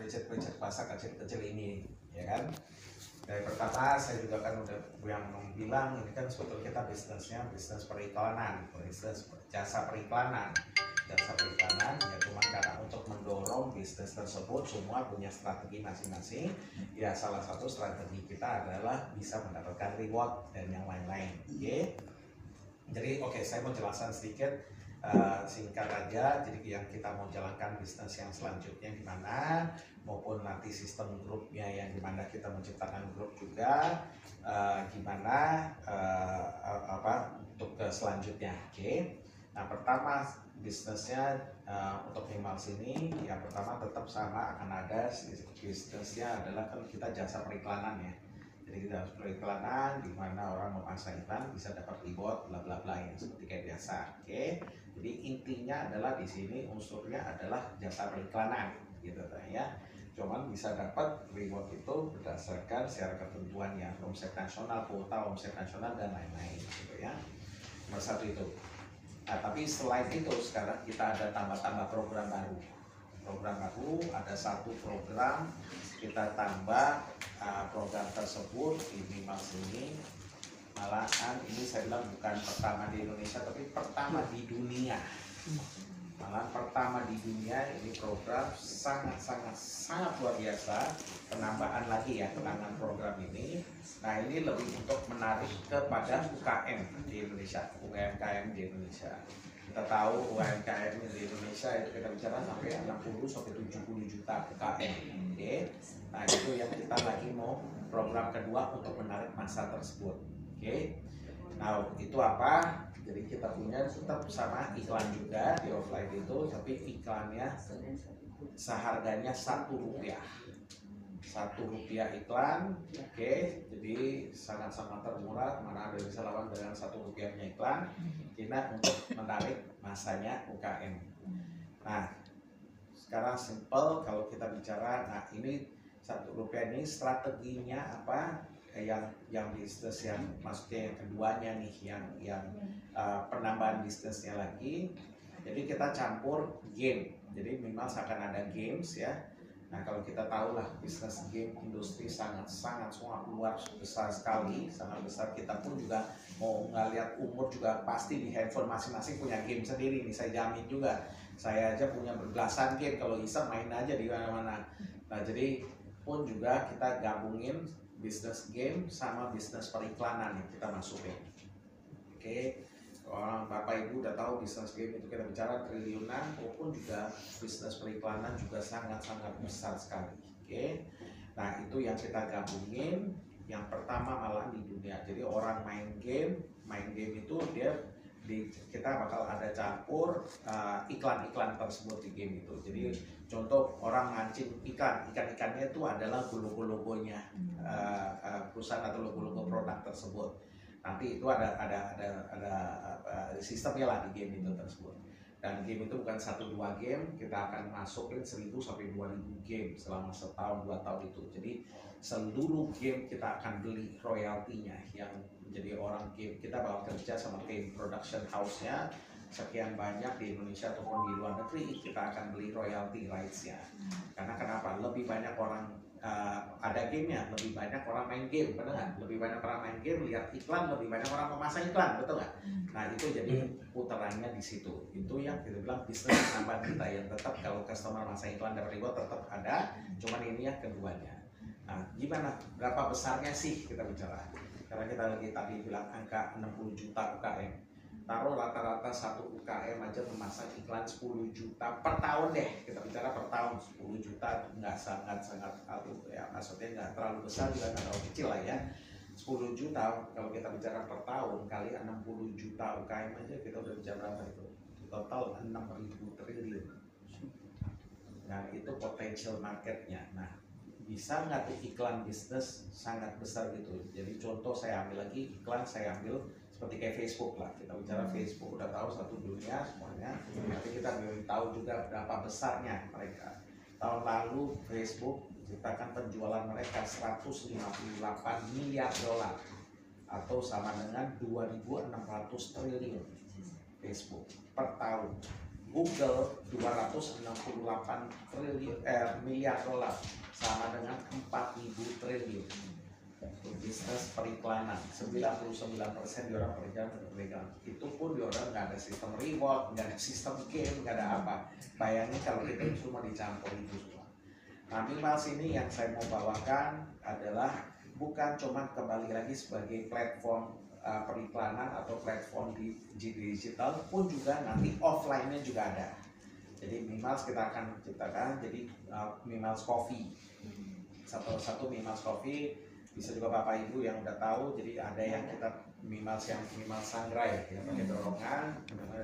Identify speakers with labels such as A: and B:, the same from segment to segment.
A: project pasar kecil-kecil ini, ya kan? Dari pertama saya juga kan udah yang bilang ini kan sebetulnya kita bisnisnya bisnis periklanan, bisnis jasa periklanan ya cuma karena untuk mendorong bisnis tersebut semua punya strategi masing-masing. Ya salah satu strategi kita adalah bisa mendapatkan reward dan yang lain-lain. Oke. Jadi saya mau jelaskan sedikit singkat aja. Jadi yang kita mau jalankan bisnis yang selanjutnya gimana, maupun nanti sistem grupnya yang dimana kita menciptakan grup juga gimana untuk ke selanjutnya. Oke. Nah pertama bisnisnya untuk Mimals ini yang pertama tetap sama akan ada bisnisnya adalah kan kita jasa periklanan ya. Jadi kita harus periklanan di mana orang memasang iklan bisa dapat reward bla bla bla yang seperti kayak biasa. Oke. Jadi intinya adalah di sini unsurnya adalah jasa periklanan gitu ya. Cuman bisa dapat reward itu berdasarkan secara ketentuan ya, omset nasional, kuota omset nasional dan lain-lain gitu ya. Nomor satu itu. Nah, tapi selain itu sekarang kita ada tambah-tambah program baru. Program baru ada satu program kita tambah program tersebut di Mimals ini malahan ini saya bilang bukan pertama di Indonesia tapi pertama di dunia. Malah pertama di dunia ini program sangat luar biasa, penambahan lagi ya penanganan program ini. Nah ini lebih untuk menarik kepada UKM di Indonesia, UMKM di Indonesia. Kita tahu UMKM di Indonesia itu kita bicara sampai 60 sampai 70 juta UKM. Oke. Nah itu yang kita lagi mau program kedua untuk menarik masa tersebut. Oke. Nah itu apa? Jadi kita punya tetap sama iklan juga di offline itu, tapi iklannya seharganya Rp1. Rp1 iklan, oke. Jadi sangat termurah, mana ada bisa lawan dengan Rp1-nya iklan. Kita untuk menarik masanya UKM. Nah, sekarang simple kalau kita bicara, nah ini Rp1 ini strateginya apa? Yang bisnis yang maksudnya yang keduanya nih yang penambahan bisnisnya lagi. Jadi kita campur game. Jadi minimal akan ada games ya. Nah kalau kita tahu lah bisnis game industri sangat luar besar sekali, sangat besar. Kita pun juga mau ngeliat umur juga pasti di handphone masing-masing punya game sendiri nih. Saya jamin juga. Saya aja punya berbelasan game, kalau bisa main aja di mana-mana. Nah jadi pun juga kita gabungin bisnis game sama bisnis periklanan yang kita masukin. Oke. Orang Bapak Ibu udah tahu bisnis game itu kita bicara triliunan, maupun juga bisnis periklanan juga sangat besar sekali. Oke. Nah itu yang kita gabungin. Yang pertama malah di dunia. Jadi orang main game itu kita bakal ada campur iklan-iklan tersebut di game itu. Jadi contoh orang mancing ikannya itu adalah logo-logonya perusahaan atau logo-logo produk tersebut. Nanti itu ada sistemnya lah di game itu tersebut. Dan game itu bukan 1-2 game, kita akan masukin 1000 sampai 2000 game selama setahun 2 tahun itu. Jadi seluruh game kita akan beli royaltinya. Yang menjadi orang game kita bakal kerja sama tim production house-nya sekian banyak di Indonesia ataupun di luar negeri, kita akan beli royalty rights-nya. Karena kenapa? Lebih banyak orang ada gamenya, lebih banyak orang main game, benar nggak? Lebih banyak orang main game, lihat iklan, lebih banyak orang memasang iklan, betul nggak? Nah itu jadi putarannya di situ. Itu yang kita bilang bisnis penambahan kita, yang tetap kalau customer masang iklan dapat reward tetap ada, cuman ini yang keduanya. Nah gimana? Berapa besarnya sih kita bicara? Karena kita lagi tadi bilang angka 60 juta UKM. Taruh rata-rata satu UKM aja memasang iklan 10 juta per tahun deh, kita bicara per tahun. 10 juta nggak sangat ya, maksudnya nggak terlalu besar juga nggak terlalu kecil lah ya. 10 juta kalau kita bicara per tahun kali 60 juta UKM aja kita udah bicara berapa itu? Total 6.000 triliun. Nah itu potential marketnya. Nah bisa nggak tuh iklan bisnis sangat besar gitu? Jadi contoh saya ambil lagi iklan, saya ambil seperti kayak Facebook lah, kita bicara Facebook udah tahu satu dunia semuanya, tapi kita belum tahu juga berapa besarnya mereka. Tahun lalu Facebook ceritakan penjualan mereka 158 miliar dolar atau sama dengan 2.600 triliun Facebook per tahun. Google 268 miliar dolar, sama dengan 4.000 triliun. Bisnis periklanan, 99% diorang periklanan. Itu pun diorang nggak ada sistem reward, nggak ada sistem game, nggak ada apa. Bayangin kalau kita cuma dicampur itu semua. Nah, Mimals ini yang saya mau bawakan adalah bukan cuma kembali lagi sebagai platform periklanan atau platform di digital, pun juga nanti offline-nya juga ada. Jadi Mimals kita akan ciptakan jadi Mimals Coffee. Satu Mimals Coffee. Bisa juga Bapak Ibu yang udah tahu, jadi ada yang kita Mimals sangrai ya, pakai dorongan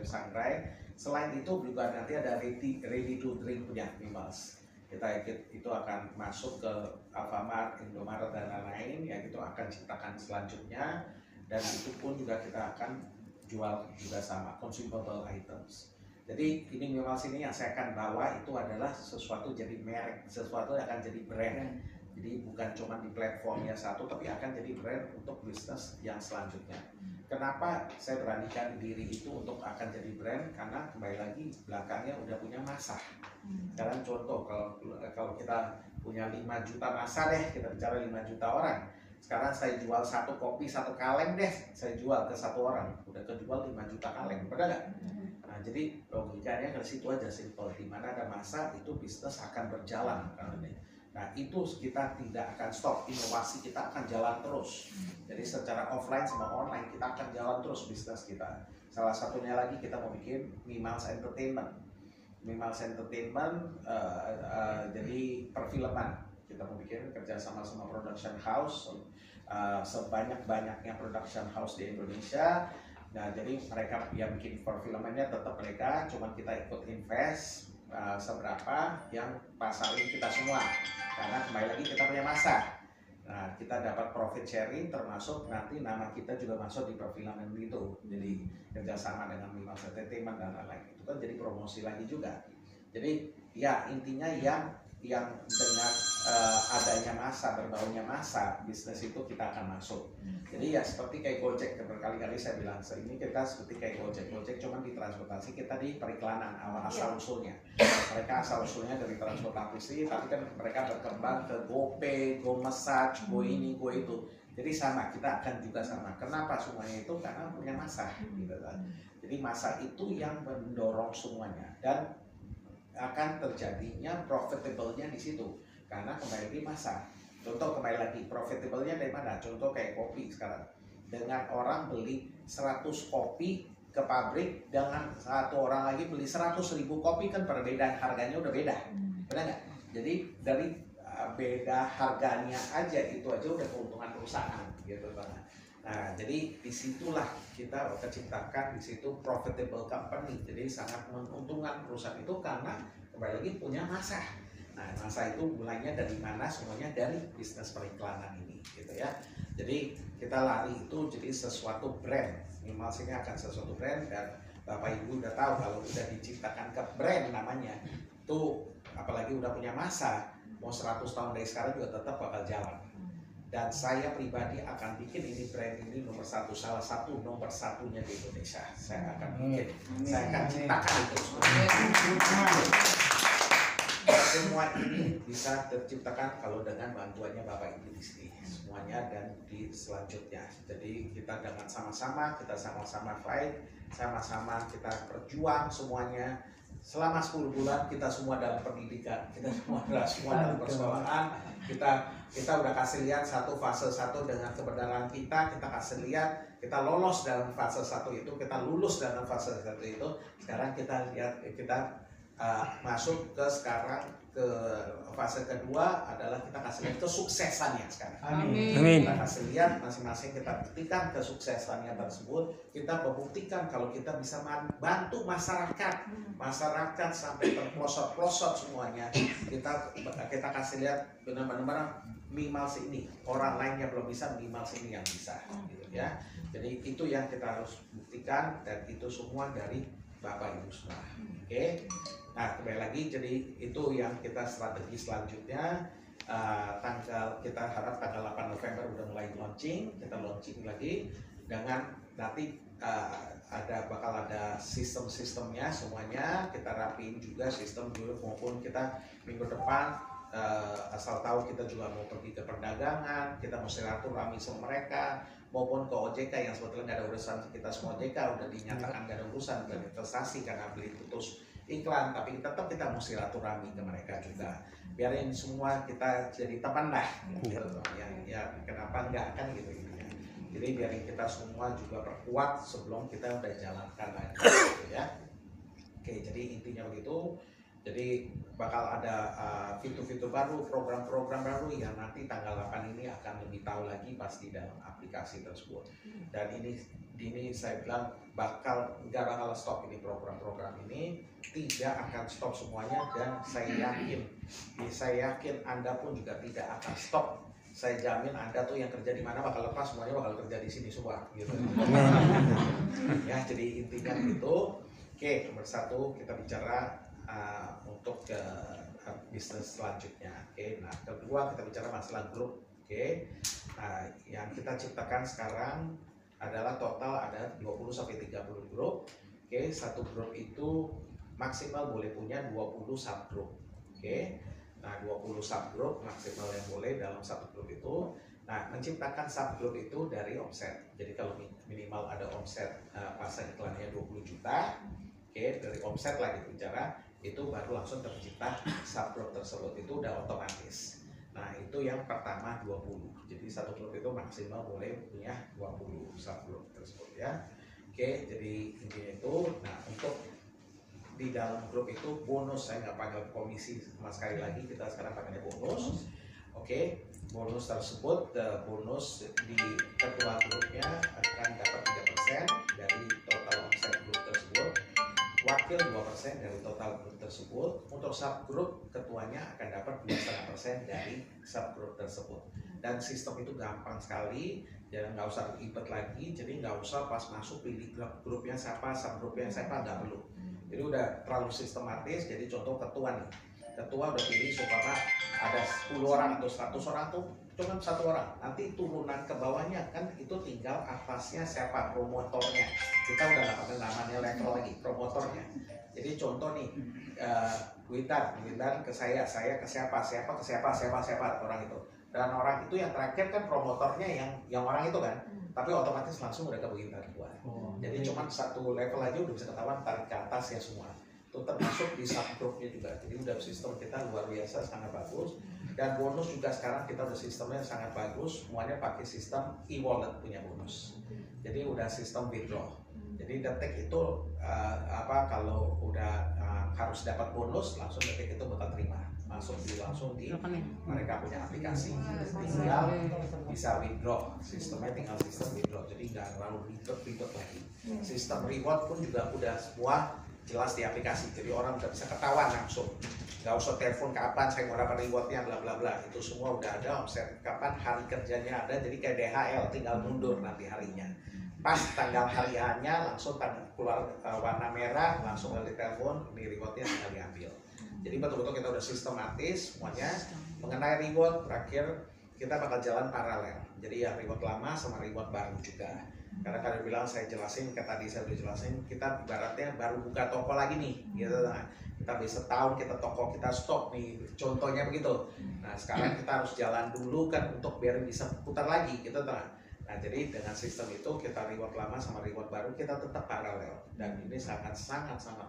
A: sangrai. Selain itu juga nanti ada ready to drink punya Mimals. Itu akan masuk ke Alfamart, Indomaret dan lain-lain ya, itu akan ciptakan selanjutnya, dan itu pun juga kita akan jual juga sama consumable items. Jadi ini Mimals ini yang saya akan bawa itu adalah sesuatu jadi merek, sesuatu yang akan jadi brand. Jadi bukan cuma di platformnya satu, tapi akan jadi brand untuk bisnis yang selanjutnya. Kenapa saya beranikan diri itu untuk akan jadi brand? Karena kembali lagi belakangnya udah punya masa. Sekarang contoh, kalau kita punya 5 juta masa deh, kita bicara 5 juta orang. Sekarang saya jual satu kopi, satu kaleng deh, saya jual ke satu orang, udah kejual 5 juta kaleng, benar nggak? Nah, jadi logikanya ke situ aja, simple. Di mana ada masa, itu bisnis akan berjalan. Nah, itu kita tidak akan stop, inovasi kita akan jalan terus. Jadi secara offline sama online kita akan jalan terus bisnis kita. Salah satunya lagi kita mau bikin Mimals Entertainment. Mimals Entertainment jadi perfilman. Kita mau bikin kerja sama production house, sebanyak-banyaknya production house di Indonesia. Nah, jadi mereka yang bikin perfilmannya tetap mereka, cuma kita ikut invest seberapa yang pasarin kita semua, karena kembali lagi kita punya masa. Nah, kita dapat profit sharing, termasuk nanti nama kita juga masuk di perfilman itu. Jadi kerjasama dengan Mimals Entertainment dan lain-lain, itu kan jadi promosi lagi juga. Jadi ya intinya yang dengan adanya masa, berbaunya masa, bisnis itu kita akan masuk. Jadi ya seperti kayak Gojek, berkali-kali saya bilang, ini kita seperti kayak Gojek cuma di transportasi, kita di periklanan asal usulnya. Mereka asal usulnya dari transportasi, tapi kan mereka berkembang ke GoPay, GoMessage, Go ini, Go itu. Jadi sama, kita akan juga sama. Kenapa semuanya itu? Karena punya masa, gitu kan. Jadi masa itu yang mendorong semuanya, dan akan terjadinya profitable-nya di situ. Karena kembali lagi masa. Contoh kembali lagi, profitable-nya dari mana? Contoh kayak kopi sekarang. Dengan orang beli 100 kopi ke pabrik, dengan satu orang lagi beli 100.000 kopi, kan perbedaan harganya udah beda. Benar nggak? Jadi dari beda harganya aja, itu aja udah keuntungan perusahaan gitu kan. Nah, jadi disitulah kita ciptakan di situ profitable company. Jadi sangat menguntungkan perusahaan itu karena kembali lagi punya masa. Nah, masa itu mulainya dari mana? Semuanya dari bisnis periklanan ini, gitu ya. Jadi kita lari itu jadi sesuatu brand. Mimals ini akan sesuatu brand, dan Bapak Ibu udah tahu kalau udah diciptakan ke brand namanya, itu apalagi udah punya masa, mau 100 tahun dari sekarang juga tetap bakal jalan. Dan saya pribadi akan bikin ini brand ini nomor satu, salah satu nomor satunya di Indonesia. Saya akan bikin, saya akan ciptakan itu semua. Semua ini bisa terciptakan kalau dengan bantuannya Bapak Ibu di sini, semuanya dan di selanjutnya. Jadi kita dengan sama-sama, kita sama-sama fight, sama-sama kita berjuang semuanya. Selama 10 bulan kita semua dalam pendidikan, kita semua dalam persekolahan. Kita udah kasih lihat fase 1 dengan kebenaran kita kasih lihat, kita lolos dalam fase 1 itu, kita lulus dalam fase 1 itu. Sekarang kita lihat, kita masuk ke sekarang ke fase kedua adalah kita kasih lihat kesuksesannya sekarang.
B: Amin.
A: Kita kasih lihat masing-masing, kita buktikan kesuksesannya tersebut. Kita membuktikan kalau kita bisa bantu masyarakat sampai terpelosot-pelosot semuanya. Kita kasih lihat benar-benar Mimals ini, orang lain yang belum bisa, Mimals ini yang bisa, gitu ya. Jadi itu yang kita harus buktikan, dan itu semua dari Bapak Ibu semua. Oke. Nah, kembali lagi, jadi itu yang kita strategi selanjutnya. Kita harap tanggal 8 November udah mulai launching. Kita launching lagi dengan nanti bakal ada sistem-sistemnya semuanya, kita rapiin juga sistem dulu, maupun kita minggu depan asal tahu kita juga mau pergi ke perdagangan, kita mau silaturahmi sama mereka, maupun ke OJK yang sebetulnya nggak ada urusan kita semua. OJK udah dinyatakan nggak ada urusan dan investasi karena beli putus iklan, tapi tetap kita mau silaturahmi ke mereka juga, biarin semua kita jadi teman lah gitu. Ya kenapa enggak kan gitu. Jadi biarin kita semua juga perkuat sebelum kita udah jalankan lagi gitu ya. Oke, jadi intinya begitu. Jadi bakal ada fitur-fitur baru, program-program baru yang nanti tanggal 8 ini akan lebih tahu lagi pasti dalam aplikasi tersebut. Dan ini saya bilang nggak bakal stop ini, program-program ini tidak akan stop semuanya, dan saya yakin Anda pun juga tidak akan stop. Saya jamin Anda tuh yang kerja di mana bakal lepas, semuanya bakal kerja di sini semua gitu. Ya, jadi intinya itu. Oke, nomor 1 kita bicara untuk ke bisnis selanjutnya. Oke, nah kedua kita bicara masalah grup. Oke, nah yang kita ciptakan sekarang adalah total ada 20 sampai 30 grup. Oke, satu grup itu maksimal boleh punya 20 subgroup. Oke. Nah, 20 subgroup maksimal yang boleh dalam satu grup itu. Nah, menciptakan subgroup itu dari omset. Jadi kalau minimal ada omset pasang iklannya 20 juta, oke, dari omset lagi bicara, itu baru langsung tercipta subgroup tersebut, itu udah otomatis. Nah, itu yang pertama 20. Jadi satu grup itu maksimal boleh punya 20 subgroup tersebut ya. Oke, jadi intinya itu. Nah, untuk di dalam grup itu bonus, saya nggak panggil komisi sama sekali lagi, kita sekarang pakainya bonus. Oke, bonus tersebut, bonus di ketua grupnya akan dapat 3% dari total omset grup tersebut, wakil 2% dari total grup tersebut. Untuk subgroup ketuanya akan dapat 2,5% dari subgroup tersebut. Dan sistem itu gampang sekali, jadi nggak usah ribet lagi. Jadi nggak usah pas masuk pilih grupnya siapa, subgroupnya siapa, nggak perlu. Jadi udah terlalu sistematis. Jadi contoh ketua nih, ketua udah pilih supaya ada 10 orang atau 100 orang tuh cuma 1 orang. Nanti turunan ke bawahnya kan itu tinggal atasnya siapa, promotornya. Kita udah nggak pakai namanya level lagi, promotornya. Jadi contoh nih, Witan ke saya ke siapa orang itu. Dan orang itu yang terakhir kan promotornya yang orang itu kan. Tapi otomatis langsung udah ke Witan keluar. Jadi cuma satu level aja udah bisa ketahuan, tarik ke atas ya semua. Itu termasuk di subgroupnya juga. Jadi udah sistem kita luar biasa, sangat bagus. Dan bonus juga sekarang kita udah sistemnya sangat bagus. Semuanya pakai sistem e-wallet punya bonus. Jadi udah sistem withdraw. Jadi detik itu kalau udah harus dapat bonus, langsung detik itu bakal terima. Langsung di mereka punya aplikasi, tinggal bisa withdraw, sistemnya tinggal sistem withdraw, jadi nggak terlalu ribet lagi. Sistem reward pun juga udah semua jelas di aplikasi, jadi orang udah bisa ketahuan langsung, nggak usah telepon kapan saya mau dapat rewardnya bla bla bla, itu semua udah ada, omset kapan, hari kerjanya ada, jadi kayak DHL tinggal mundur nanti harinya. Pas tanggal hari H-nya langsung keluar warna merah, langsung dari telepon, ini rewardnya tinggal diambil. Jadi betul-betul kita udah sistematis semuanya. Mengenai reward, terakhir kita bakal jalan paralel. Jadi ya reward lama sama reward baru juga. Karena kalian bilang saya jelasin, kayak tadi saya udah jelasin, kita ibaratnya baru buka toko lagi nih, gitu. Nah, kita bisa setahun kita toko kita stop nih, contohnya begitu. Nah sekarang kita harus jalan dulu kan untuk biar bisa putar lagi, gitu. Nah jadi dengan sistem itu kita reward lama sama reward baru kita tetap paralel, dan ini sangat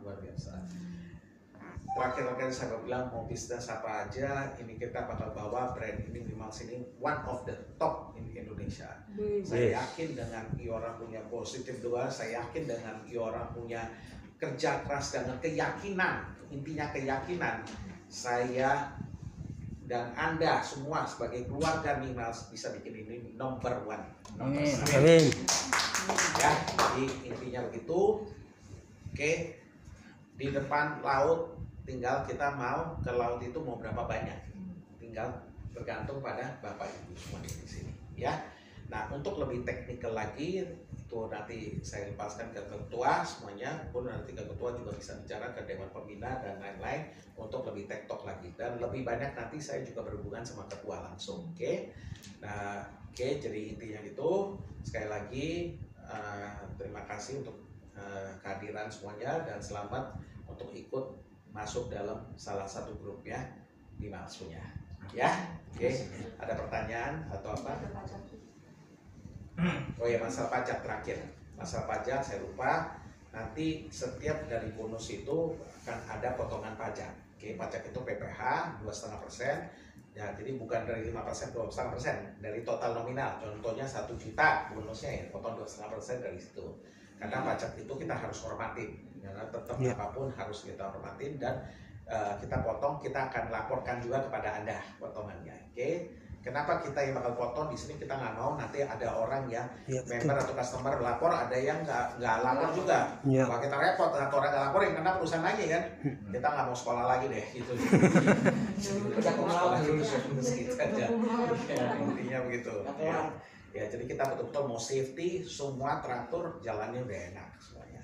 A: luar biasa. Terakhir saya bilang mau bisnis apa aja, ini kita bakal bawa brand ini Mimals ini one of the top in Indonesia. Saya yakin dengan Iora punya positif doa, saya yakin dengan Iora punya kerja keras dengan keyakinan, intinya keyakinan, saya dan Anda semua sebagai keluarga Mimals bisa bikin ini number one.
B: Amin.
A: Ya, jadi intinya begitu. Oke, di depan laut tinggal kita mau ke laut itu mau berapa banyak, tinggal bergantung pada Bapak Ibu semua di sini ya. Nah untuk lebih teknikal lagi itu nanti saya lepaskan ke ketua semuanya, pun nanti ke ketua juga bisa bicara ke dewan pembina dan lain-lain untuk lebih tektok lagi, dan lebih banyak nanti saya juga berhubungan sama ketua langsung. Oke. Nah oke, jadi intinya gitu sekali lagi terima kasih untuk kehadiran semuanya dan selamat untuk ikut masuk dalam salah satu grupnya di Malsunya. Ya, oke. Ada pertanyaan atau apa? Oh ya, masalah pajak terakhir. Masalah pajak saya lupa. Nanti setiap dari bonus itu akan ada potongan pajak. Oke, pajak itu PPh 2,5%. Ya, jadi bukan dari 5%, 2,5%, dari total nominal. Contohnya 1 juta bonusnya ya, potong 2,5% dari situ. Karena pajak itu kita harus hormatin, karena tetap apapun harus kita hormatin dan kita potong, kita akan laporkan juga kepada Anda potongannya. Oke, kenapa kita yang bakal potong di sini? Kita nggak mau nanti ada orang yang member atau customer lapor, ada yang nggak lapor juga. Wah, kita repot, atau orang nggak laporin karena perusahaan lagi kan. Kita nggak mau sekolah lagi deh gitu. Kita mau sekolah dulu gitu aja. Ya, intinya begitu. Ya, jadi kita betul-betul mau safety, semua teratur, jalannya udah enak semuanya.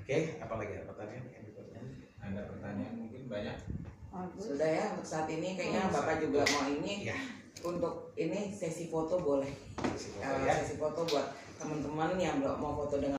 A: Oke, apalagi ada pertanyaan?
B: Ada pertanyaan mungkin banyak.
C: Sudah ya untuk saat ini kayaknya Bapak juga mau ini untuk ini sesi foto boleh. Sesi foto buat teman-teman yang mau foto dengan